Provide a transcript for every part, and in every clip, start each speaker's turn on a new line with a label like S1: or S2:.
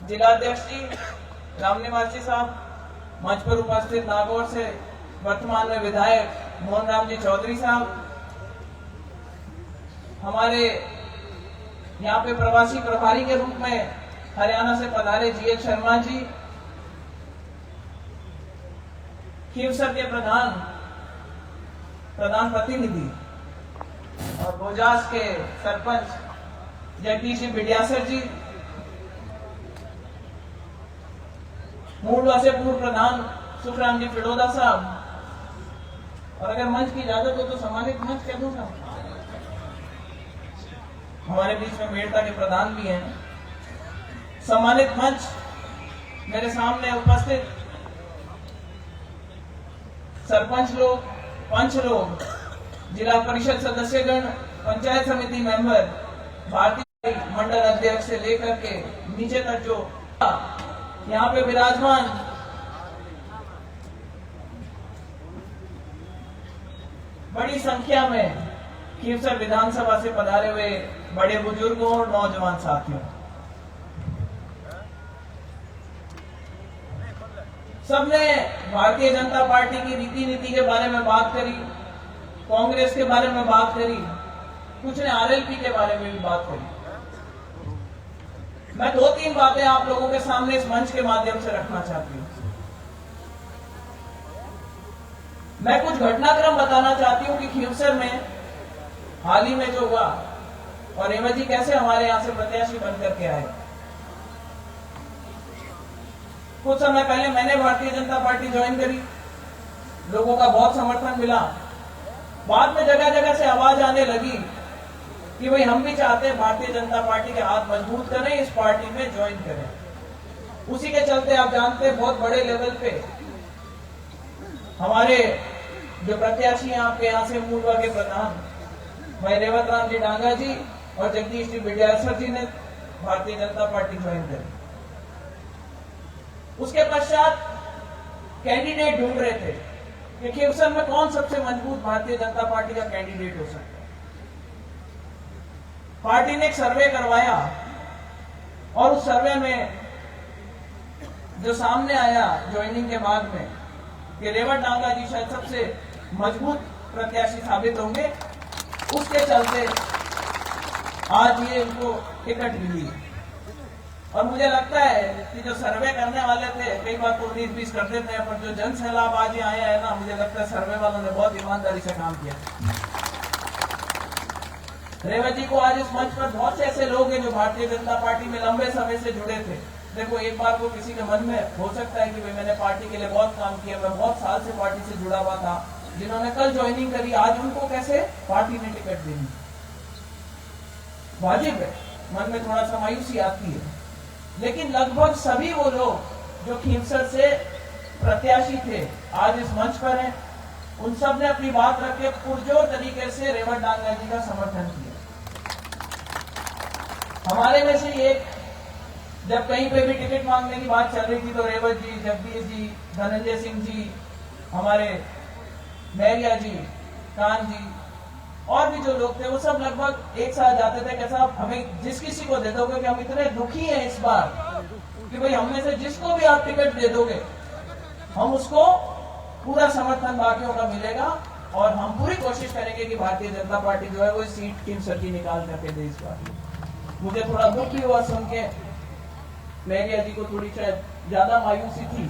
S1: जिलाध्यक्ष जी राम निवासी साहब, मंच पर उपस्थित नागौर से वर्तमान में विधायक मोहन राम जी चौधरी साहब, हमारे यहाँ पे प्रवासी प्रभारी के रूप में हरियाणा से पधारे जीएच शर्मा जी, खीवसर के प्रधान प्रतिनिधि और बोजास के सरपंच जगदीश जी बिडियासर जी, मूलवा से पूर्व प्रधान सुखराम जी फिडोदा साहब, और अगर मंच की इजाजत हो तो सम्मानित मंच कह दूंगा। हमारे बीच में मेड़ता के प्रधान भी हैं। सम्मानित मंच, मेरे सामने उपस्थित सरपंच लोग, पंच लोग, जिला परिषद सदस्यगण, पंचायत समिति मेंबर, भारतीय मंडल अध्यक्ष से लेकर के नीचे तक जो यहाँ पे विराजमान बड़ी संख्या में खीवसर विधानसभा से पधारे हुए बड़े बुजुर्गों और नौजवान साथियों, सबने भारतीय जनता पार्टी की रीति नीति के बारे में बात करी, कांग्रेस के बारे में बात करी, कुछ ने आरएलपी के बारे में भी बात करी। मैं 2-3 बातें आप लोगों के सामने इस मंच के माध्यम से रखना चाहती हूं। मैं कुछ घटनाक्रम बताना चाहती हूं कि खीवसर में हाल ही में जो हुआ और रेवा जी कैसे हमारे यहां से प्रत्याशी बनकर के आए। कुछ समय पहले मैंने भारतीय जनता पार्टी ज्वाइन करी, लोगों का बहुत समर्थन मिला। बाद में जगह जगह से आवाज आने लगी कि भाई हम भी चाहते हैं भारतीय जनता पार्टी के हाथ मजबूत करें, इस पार्टी में ज्वाइन करें। उसी के चलते आप जानते हैं बहुत बड़े लेवल पे हमारे जो प्रत्याशी हैं आपके यहाँ से मूलवा के प्रधान भाई रेवत राम जी डांगा जी और जगदीश जी बिडियासर जी ने भारतीय जनता पार्टी ज्वाइन करी। उसके पश्चात कैंडिडेट ढूंढ रहे थे कि खीवसर में कौन सबसे मजबूत भारतीय जनता पार्टी का कैंडिडेट हो सकता है। पार्टी ने एक सर्वे करवाया और उस सर्वे में जो सामने आया ज्वाइनिंग के बाद में कि रेवत डांगा जी शायद सबसे मजबूत प्रत्याशी साबित होंगे, उसके चलते आज ये इनको टिकट मिली। और मुझे लगता है कि जो सर्वे करने वाले थे कई बार तो 19-20 कर देते हैं, पर जो जन सैलाब आज आया है ना, मुझे लगता है सर्वे वालों ने बहुत ईमानदारी से काम किया। रेवा जी को आज इस मंच पर बहुत से ऐसे लोग हैं जो भारतीय जनता पार्टी में लंबे समय से जुड़े थे। देखो, एक बार को किसी के मन में हो सकता है कि भाई मैंने पार्टी के लिए बहुत काम किया, मैं बहुत साल से पार्टी से जुड़ा हुआ था, जिन्होंने कल ज्वाइनिंग करी आज उनको कैसे पार्टी ने टिकट देनी। वाजिब है, मन में थोड़ा सा मायूसी आती है, लेकिन लगभग सभी वो लोग जो खीवसर से प्रत्याशी थे आज इस मंच पर हैं। उन सब ने अपनी बात रख के पुरजोर तरीके से रेवत डांगा जी का समर्थन किया। हमारे में से एक जब कहीं पे भी टिकट मांगने की बात चल रही थी तो रेवत जी, जगदीश जी, धनंजय सिंह जी, हमारे मैरिया जी, कान जी और भी जो लोग थे वो सब लगभग एक साथ जाते थे कि साहब हमें जिस किसी को दे दोगे कि हम इतने दुखी हैं इस बार कि भाई हम में से जिसको भी आप टिकट दे दोगे हम उसको पूरा समर्थन बाकियों का मिलेगा और हम पूरी कोशिश करेंगे कि भारतीय जनता पार्टी जो है वो सीट खीवसर की निकाल करके दे इस बार। मुझे थोड़ा दुख भी हुआ सुन के, मैरिया जी को थोड़ी शायद ज्यादा मायूसी थी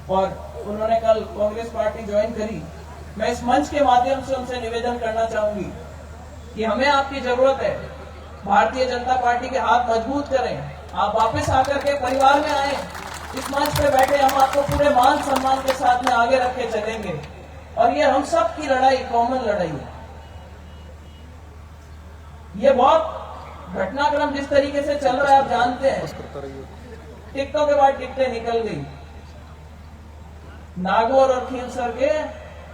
S1: और उन्होंने कल कांग्रेस पार्टी ज्वाइन करी। मैं इस मंच के माध्यम से उनसे निवेदन करना चाहूंगी कि हमें आपकी जरूरत है, भारतीय जनता पार्टी के हाथ मजबूत करें, आप वापस आकर के परिवार में आए, इस मंच पे बैठे हम आपको पूरे मान सम्मान के साथ में आगे रख के चलेंगे और ये हम सब की लड़ाई, कॉमन लड़ाई है। ये बहुत घटनाक्रम जिस तरीके से चल रहा है आप जानते हैं, टिकटों के बाद टिकटें निकल गई, नागौर और खीवसर के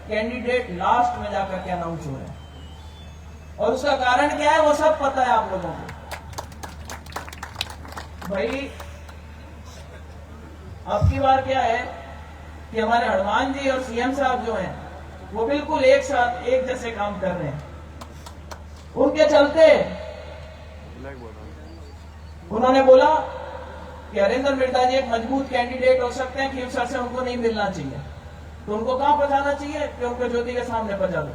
S1: कैंडिडेट लास्ट में जाकर के अनाउंस हो रहे हैं और उसका कारण क्या है वो सब पता है आप लोगों को। भाई अब की बार क्या है कि हमारे हनुमान जी और सीएम साहब जो हैं वो बिल्कुल एक साथ एक जैसे काम कर रहे हैं। उनके चलते उन्होंने बोला कि हरिंदर मिर्धा जी एक मजबूत कैंडिडेट हो सकते हैं, खीवसर से उनको नहीं मिलना चाहिए, तो उनको कहां पहुंचाना चाहिए कि उनको ज्योति के सामने पहुंचा दो।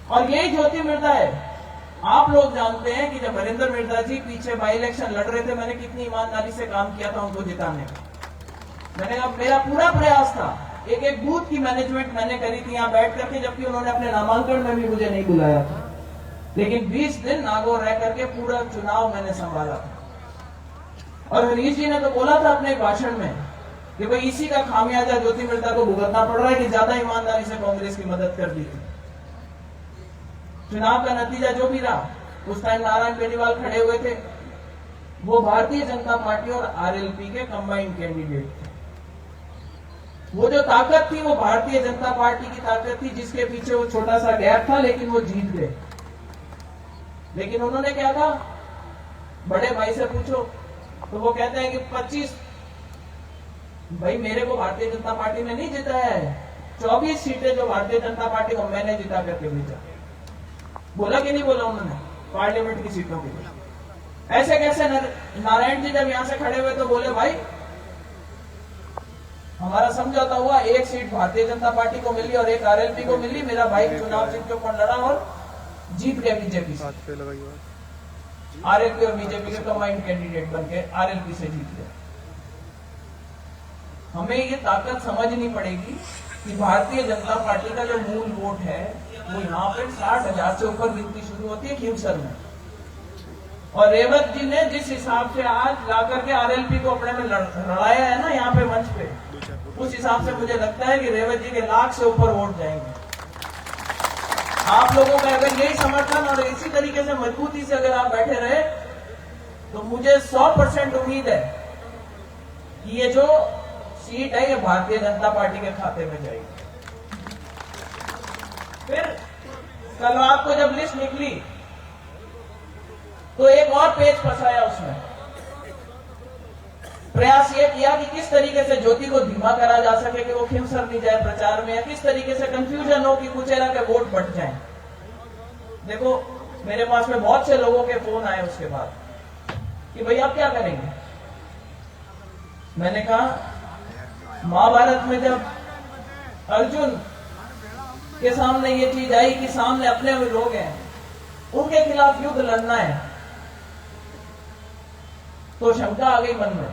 S1: और यही ज्योति मिर्धा है। आप लोग जानते हैं कि जब हरिंदर मिर्धा जी पीछे बाई इलेक्शन लड़ रहे थे, मैंने कितनी ईमानदारी से काम किया था उनको जिताने का। मैंने कहा मेरा पूरा प्रयास था, एक एक बूथ की मैनेजमेंट मैंने करी थी यहां बैठ करके, जबकि उन्होंने अपने नामांकन में भी मुझे नहीं बुलाया था, लेकिन 20 दिन नागौर रह करके पूरा चुनाव मैंने संभाला था। और हरीश जी ने तो बोला था अपने भाषण में कि भाई इसी का खामियाजा ज्योति मिर्धा को भुगतना पड़ रहा है कि ज्यादा ईमानदारी से कांग्रेस की मदद कर दी थी। चुनाव का नतीजा जो भी रहा, उस टाइम नारायण बेनीवाल खड़े हुए थे, वो भारतीय जनता पार्टी और आरएलपी के कंबाइंड कैंडिडेट थे। वो जो ताकत थी वो भारतीय जनता पार्टी की ताकत थी, जिसके पीछे वो छोटा सा गैप था, लेकिन वो जीत गए। लेकिन उन्होंने क्या कहा, बड़े भाई से पूछो तो वो कहते हैं कि 25, भाई मेरे को भारतीय जनता पार्टी ने नहीं जिताया है, 24 सीटें जो भारतीय जनता पार्टी को मैंने जिता करके भेजा। बोला कि नहीं बोला उन्होंने पार्लियामेंट की सीटों के लिए। ऐसे कैसे नारायण जी जब यहां से खड़े हुए तो बोले भाई हमारा समझौता हुआ, एक सीट भारतीय जनता पार्टी को मिली और एक आरएलपी को मिली, मेरा भाई चुनाव जीत के ऊपर लड़ा और जीत गया बीजेपी से। आरएलपी और बीजेपी के कंबाइंड कैंडिडेट बनके आरएलपी से जीत गया। हमें ये ताकत समझनी पड़ेगी कि भारतीय जनता पार्टी का जो मूल वोट है वो यहाँ पे 60,000 से ऊपर गिनती शुरू होती है खीवसर में। और रेवत जी ने जिस हिसाब से आज लाकर के आरएलपी को अपने में लड़ाया है ना यहाँ पे मंच पे, उस हिसाब से मुझे लगता है कि रेवत जी के लाख से ऊपर वोट जाएंगे। आप लोगों का अगर यही समर्थन और इसी तरीके से मजबूती से अगर आप बैठे रहे तो मुझे 100% उम्मीद है कि ये जो सीट है ये भारतीय जनता पार्टी के खाते में जाएगी। फिर कल रात को जब लिस्ट निकली तो एक और पेज फंसाया उसमें। प्रयास ये किया कि किस तरीके से ज्योति को धीमा करा जा सके कि वो खीवसर नहीं जाए प्रचार में, या किस तरीके से कंफ्यूजन हो कि कुचेला के वोट बट जाएं। देखो मेरे पास में बहुत से लोगों के फोन आए उसके बाद कि भाई आप क्या करेंगे। मैंने कहा महाभारत में जब अर्जुन के सामने ये चीज आई कि सामने अपने लोग हैं, उनके खिलाफ युद्ध लड़ना है, तो शंका आ गई मन में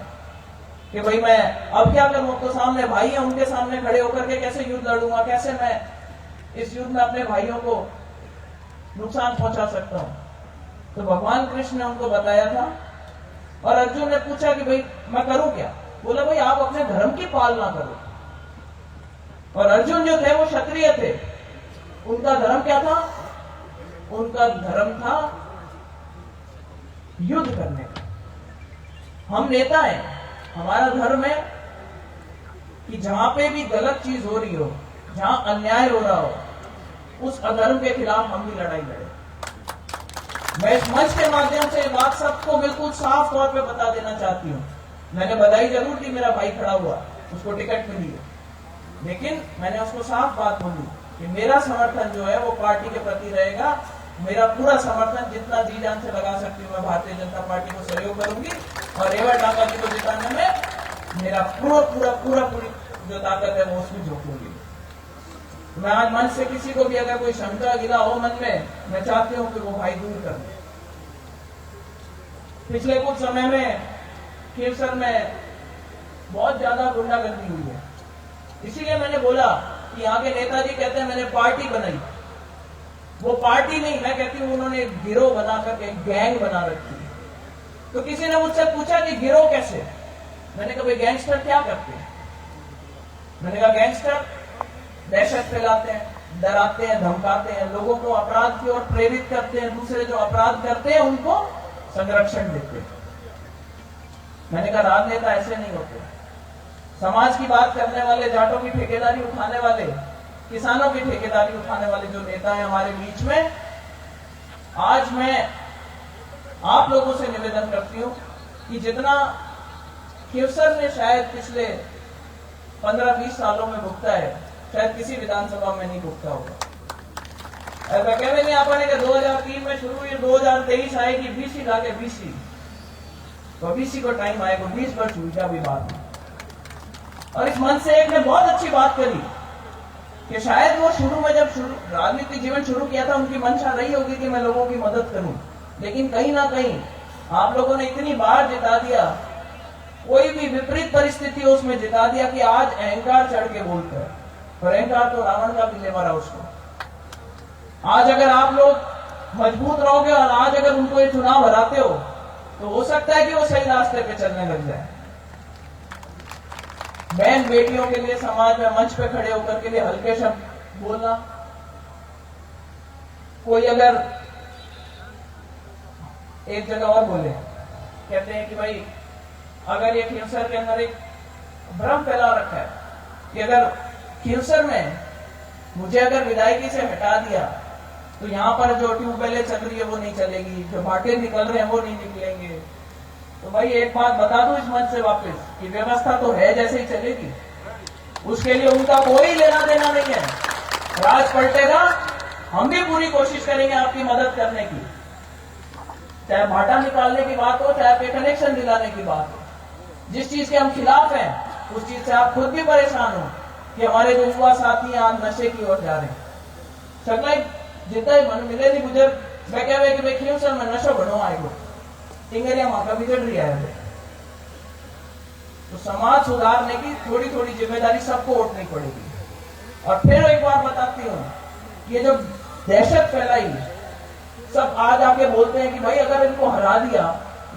S1: कि भाई मैं अब क्या करूं, तो सामने भाई है, उनके सामने खड़े होकर के कैसे युद्ध लड़ूंगा, कैसे मैं इस युद्ध में अपने भाइयों को नुकसान पहुंचा सकता हूं। तो भगवान कृष्ण ने उनको बताया था और अर्जुन ने पूछा कि भाई मैं करूं क्या। बोला भाई आप अपने धर्म की पालना करो। और अर्जुन जो थे वो क्षत्रिय थे, उनका धर्म क्या था, उनका धर्म था युद्ध करने का। हम नेता हैं, हमारा धर्म है कि जहां पे भी गलत चीज हो रही हो, जहां अन्याय हो रहा हो, उस अधर्म के खिलाफ हम भी लड़ाई लड़े। मैं इस मंच के माध्यम से बात सबको बिल्कुल साफ तौर पे बता देना चाहती हूँ। मैंने बधाई जरूर दी, मेरा भाई खड़ा हुआ, उसको टिकट मिली है, लेकिन मैंने उसको साफ बात बोली कि मेरा समर्थन जो है वो पार्टी के प्रति रहेगा। मेरा पूरा समर्थन जितना जी जान से लगा सकती हूँ मैं भारतीय जनता पार्टी को सहयोग करूंगी और रेवत डाका जी को जिताने में मेरा पूरी जो ताकत है वो उसमें झोंकूंगी। मैं आज मंच से किसी को भी अगर कोई शंका गिला हो मन में, मैं चाहती हूँ कि वो भाई दूर कर दे। पिछले कुछ समय में खीवसर में बहुत ज्यादा गुंडागर्दी हुई है, इसीलिए मैंने बोला कि यहाँ के नेताजी कहते हैं मैंने पार्टी बनाई। वो पार्टी नहीं, मैं कहती हूँ उन्होंने एक गिरोह बनाकर एक गैंग बना रखी है। तो किसी ने मुझसे पूछा कि गिरोह कैसे। मैंने कहा भाई गैंगस्टर क्या करते हैं। मैंने कहा गैंगस्टर दहशत फैलाते हैं, डराते हैं, धमकाते हैं, लोगों को अपराध की ओर प्रेरित करते हैं, दूसरे जो अपराध करते हैं उनको संरक्षण देते हैं। मैंने कहा राजनेता ऐसे नहीं होते। समाज की बात करने वाले, जाटों की ठेकेदारी उठाने वाले, किसानों की ठेकेदारी उठाने वाले जो नेता हैं हमारे बीच में, आज मैं आप लोगों से निवेदन करती हूं कि जितना खीवसर ने शायद पिछले 15-20 सालों में भुगता है, शायद किसी विधानसभा में नहीं भुगता होगा। ऐसा कहने नहीं आपने कि 2003 में शुरू हुई, 2023 आएगी बीसी लाके बीसी। ओबीसी को टाइम आएगा, 20 वर्ष हुई क्या अभी बात। और इस मंच से एक ने बहुत अच्छी बात करी कि शायद वो शुरू में जब राजनीतिक जीवन शुरू किया था उनकी मंशा रही होगी कि मैं लोगों की मदद करूं, लेकिन कहीं ना कहीं आप लोगों ने इतनी बार जिता दिया, कोई भी विपरीत परिस्थिति हो उसमें जिता दिया कि आज अहंकार चढ़ के बोलते हैं। और अहंकार तो रावण का भी ले मारा उसको। आज अगर आप लोग मजबूत रहोगे और आज अगर उनको ये चुनाव हराते हो तो हो सकता है कि वो सही रास्ते पे चलने लग जाए। बहन बेटियों के लिए समाज में मंच पे खड़े होकर के लिए हल्के शब्द बोलना, कोई अगर एक जगह और बोले, कहते हैं कि भाई अगर ये खींवसर के अंदर एक भ्रम फैला रखा है कि अगर खींवसर में मुझे अगर विधायकी से हटा दिया तो यहाँ पर जो ट्यूबवेलें चल रही है वो नहीं चलेगी, जो भाटे निकल रहे हैं वो नहीं निकलेंगे। तो भाई एक बात बता दूं इस मंच से वापस कि व्यवस्था तो है जैसे ही चलेगी, उसके लिए उनका कोई लेना देना नहीं है। राज पलटेगा, हम भी पूरी कोशिश करेंगे आपकी मदद करने की, चाहे भाटा निकालने की बात हो, चाहे पे कनेक्शन दिलाने की बात हो। जिस चीज के हम खिलाफ हैं उस चीज से आप खुद भी परेशान हो कि हमारे जो युवा साथी आज नशे की ओर जा रहे हैं। सगला जितना ही मन मिले नहीं गुजर मैं कह रहे कि भाई खींवसर में नशा बढ़ो आएगो, टिंगरिया माता बिगड़ रही है। तो समाज सुधारने की थोड़ी थोड़ी जिम्मेदारी सबको उठनी पड़ेगी। और फिर एक बात बताती हूँ कि ये जो दहशत फैलाई, सब आज आके बोलते हैं कि भाई अगर इनको हरा दिया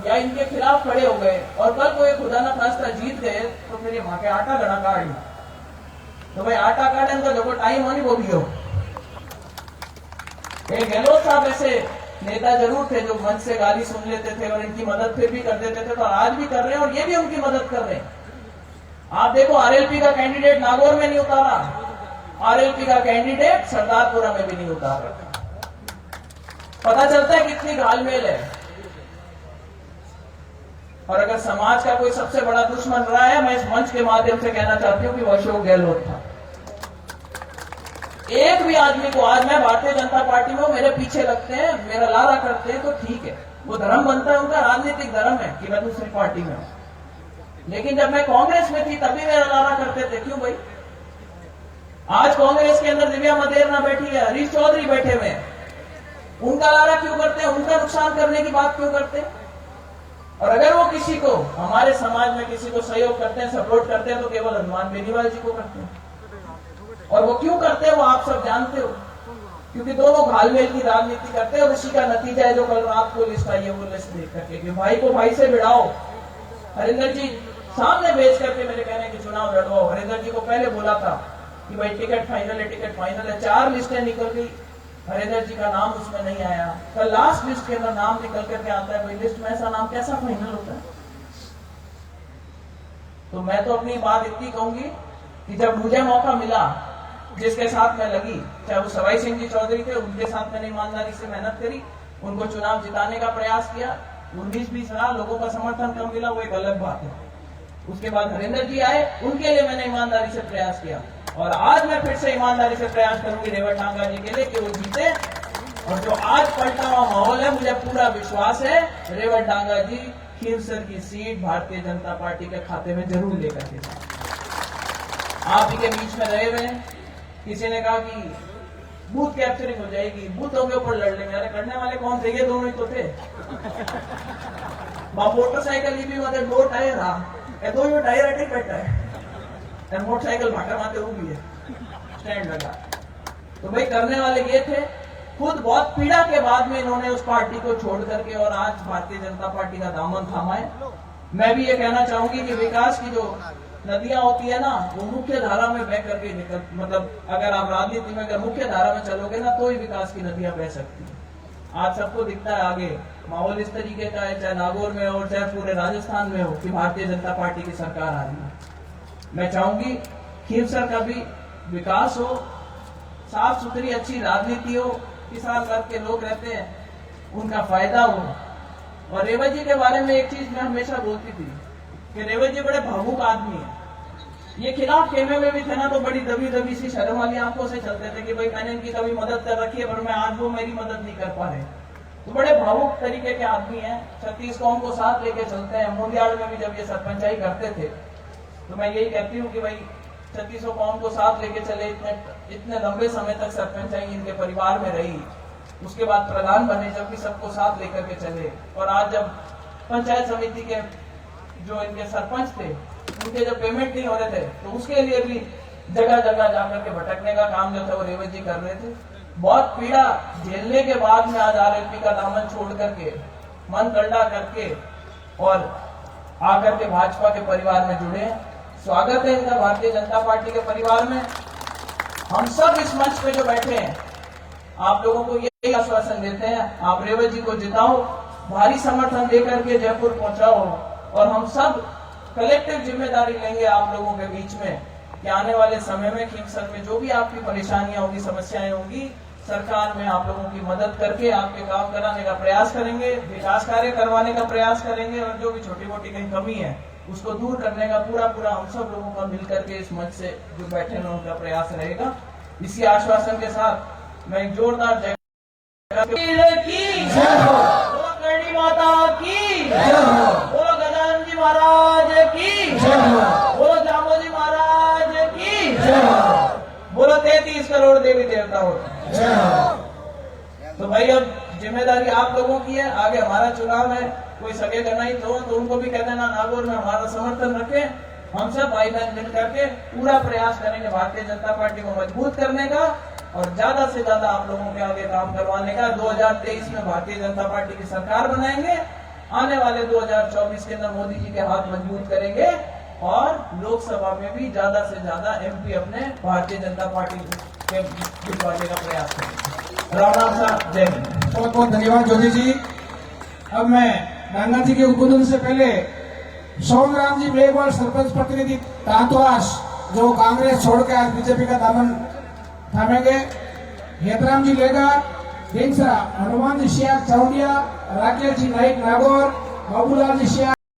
S1: या इनके खिलाफ खड़े हो गए और कल को ये खुदा ना खास्ता जीत गए तो फिर ये माँ के आटा गड़ा काट। तो भाई आटा काटने का जो टाइम होनी वो भी हो। गहलोत साहब ऐसे नेता जरूर थे जो मंच से गाली सुन लेते थे और इनकी मदद फिर भी कर देते थे, तो आज भी कर रहे हैं और ये भी उनकी मदद कर रहे हैं। आप देखो आरएलपी का कैंडिडेट नागौर में नहीं उतारा, आरएलपी का कैंडिडेट सरदारपुरा में भी नहीं उतारा। पता चलता है कितनी घालमेल है। और अगर समाज का कोई सबसे बड़ा दुश्मन रहा है, मैं इस मंच के माध्यम से कहना चाहती हूँ कि वो अशोक गहलोत था। एक भी आदमी को, आज मैं भारतीय जनता पार्टी में मेरे पीछे लगते हैं, मेरा लारा करते हैं तो ठीक है, वो धर्म बनता है, उनका राजनीतिक धर्म है कि मैं दूसरी पार्टी में हूं। लेकिन जब मैं कांग्रेस में थी तभी मेरा लारा करते थे। क्यों भाई? आज कांग्रेस के अंदर दिव्या मदेरना बैठी है, हरीश चौधरी बैठे हुए हैं, उनका लारा क्यों करते हैं? उनका नुकसान करने की बात क्यों करते हैं? और अगर वो किसी को, हमारे समाज में किसी को सहयोग करते हैं, सपोर्ट करते हैं तो केवल हनुमान बेनीवाल जी को करते हैं। और वो क्यों करते हैं वो आप सब जानते हो, क्योंकि दोनों घालमेल की राजनीति करते हैं। और इसी का नतीजा है जो कल रात को लिस्ट आई है, वो लिस्ट देख करके कि भाई को भाई से भिड़ाओ, हरिंदर जी सामने भेज करके मेरे कहने की चुनाव लड़वाओ। हरिंदर जी को पहले बोला था कि भाई टिकट फाइनल है, टिकट फाइनल है। 4 लिस्टें निकल गई, हरिंदर जी का नाम उसमें नहीं आया। कल लास्ट लिस्ट के अंदर नाम निकल करके आता है, भाई लिस्ट में ऐसा नाम कैसा फाइनल होता है? तो मैं तो अपनी बात इतनी कहूंगी कि जब मुझे मौका मिला, जिसके साथ मैं लगी, चाहे वो सवाई सिंह जी चौधरी थे, उनके साथ मैंने ईमानदारी से मेहनत करी, उनको चुनाव जिताने का प्रयास किया। 19-20 साल लोगों का समर्थन कम मिला, वो एक अलग बात है। उसके बाद हरिंदर जी आए, उनके लिए मैंने ईमानदारी से प्रयास किया। और आज मैं फिर से ईमानदारी से प्रयास करूंगी रेवत डांगा जी के लिए कि वो जीते। और जो आज पलटा हुआ माहौल है, मुझे पूरा विश्वास है रेवत डांगा जी खींवसर की सीट भारतीय जनता पार्टी के खाते में जरूर लेकर के जाए। आप ही के बीच में रहे हुए, किसी ने कहा कि बूथ कैप्चरिंग हो जाएगी, बूथों के ऊपर लड़ लेंगे। अरे करने वाले कौन थे? ये दोनों ही तो थे। मोटरसाइकिल भी मतलब 2 टायर रहा, 2 टायर अटक बैठा है, मोटरसाइकिल भाटा मारते भी है, स्टैंड लगा। तो भाई करने वाले ये थे। खुद बहुत पीड़ा के बाद में इन्होंने उस पार्टी को छोड़ करके और आज भारतीय जनता पार्टी का दामन थामा है। मैं भी ये कहना चाहूंगी कि विकास की जो नदियां होती है ना, वो मुख्य धारा में बह करके निकल, मतलब अगर आप राजनीति में अगर मुख्य धारा में चलोगे ना तो ही विकास की नदियां बह सकती है। आज सबको दिखता है आगे माहौल इस तरीके का है, चाहे नागौर में हो, चाहे पूरे राजस्थान में हो, कि भारतीय जनता पार्टी की सरकार आ रही है। मैं चाहूंगी खींवसर का भी विकास हो, साफ सुथरी अच्छी राजनीति हो, किसान वर्ग के लोग रहते हैं उनका फायदा हो। और रेवत जी के बारे में एक चीज मैं हमेशा बोलती थी कि रेवत जी बड़े भावुक आदमी है। ये खिलाफ खेमे में भी थे ना तो बड़ी दबी दबी सी शर्म वाली आंखों से चलते थे कि भाई मैंने इनकी कभी मदद कर रखी है पर मैं आज वो मेरी मदद नहीं कर पा रहे। तो बड़े भावुक तरीके के आदमी हैं। 36 कौम को साथ लेके चलते हैं। मूलियाड़ में भी जब ये सरपंचाई करते थे तो मैं यही कहती हूँ कि भाई 36 कौम को साथ लेके चले। इतने लंबे समय तक सरपंचाई इनके परिवार में रही, उसके बाद प्रधान बने जब भी सबको साथ लेकर के चले। और आज जब पंचायत समिति के जो इनके सरपंच थे उनके जब पेमेंट नहीं हो रहे थे तो उसके लिए भी जगह जगह जाकर के भटकने का काम जो था वो रेवत जी कर रहे थे। बहुत पीड़ा झेलने के बाद में आज आरएलपी का दामन छोड़ करके, मन कलड़ा करके और आकर के भाजपा के परिवार में जुड़े। स्वागत है इनका भारतीय जनता पार्टी के परिवार में। हम सब इस मंच पे जो बैठे हैं आप लोगों को यही आश्वासन देते हैं, आप रेवत जी को जिताओ, भारी समर्थन देकर के जयपुर पहुंचाओ और हम सब कलेक्टिव जिम्मेदारी लेंगे आप लोगों के बीच में कि आने वाले समय में खींवसर में जो भी आपकी परेशानियां होंगी, समस्याएं होंगी, सरकार में आप लोगों की मदद करके आपके काम कराने का प्रयास करेंगे, विकास कार्य करवाने का प्रयास करेंगे और जो भी छोटी मोटी कहीं कमी है उसको दूर करने का पूरा हम सब लोगों का मिलकर के इस मंच से जो बैठे हैं उनका प्रयास रहेगा। इसी आश्वासन के साथ मैं एक जोरदार जय की करणी माता की, बोलो गजानन जी महाराज की, बोलो जामोजी महाराज की, बोलो 33 करोड़ देवी देवताओं। तो भाई अब जिम्मेदारी आप लोगों की है। आगे हमारा चुनाव है, कोई सगे करना ही तो उनको भी कह देना नागौर में हमारा समर्थन रखें। हम सब भाई बहन मिल करके पूरा प्रयास करेंगे भारतीय जनता पार्टी को मजबूत करने का और ज्यादा से ज्यादा आप लोगों के आगे काम करवाने का। 2023 में भारतीय जनता पार्टी की सरकार बनाएंगे, आने वाले 2024 के अंदर मोदी जी के हाथ मजबूत करेंगे और लोकसभा में भी ज्यादा से ज्यादा एमपी अपने भारतीय जनता पार्टी के जितवाने का प्रयास करेंगे। राम राम साहब, जय हिंद।
S2: बहुत बहुत धन्यवाद ज्योति जी। अब मैं गंगा जी के उद्बोधन से पहले सोमराम जी मेघवाल सरपंच प्रतिनिधि तांतवास जो कांग्रेस छोड़ के आज बीजेपी का दामन थामेंगे, हेतराम जी लेगा, हनुमान जी सियार चौडिया, राकेश जी नाइक नागौर, बाबूलाल जी सियार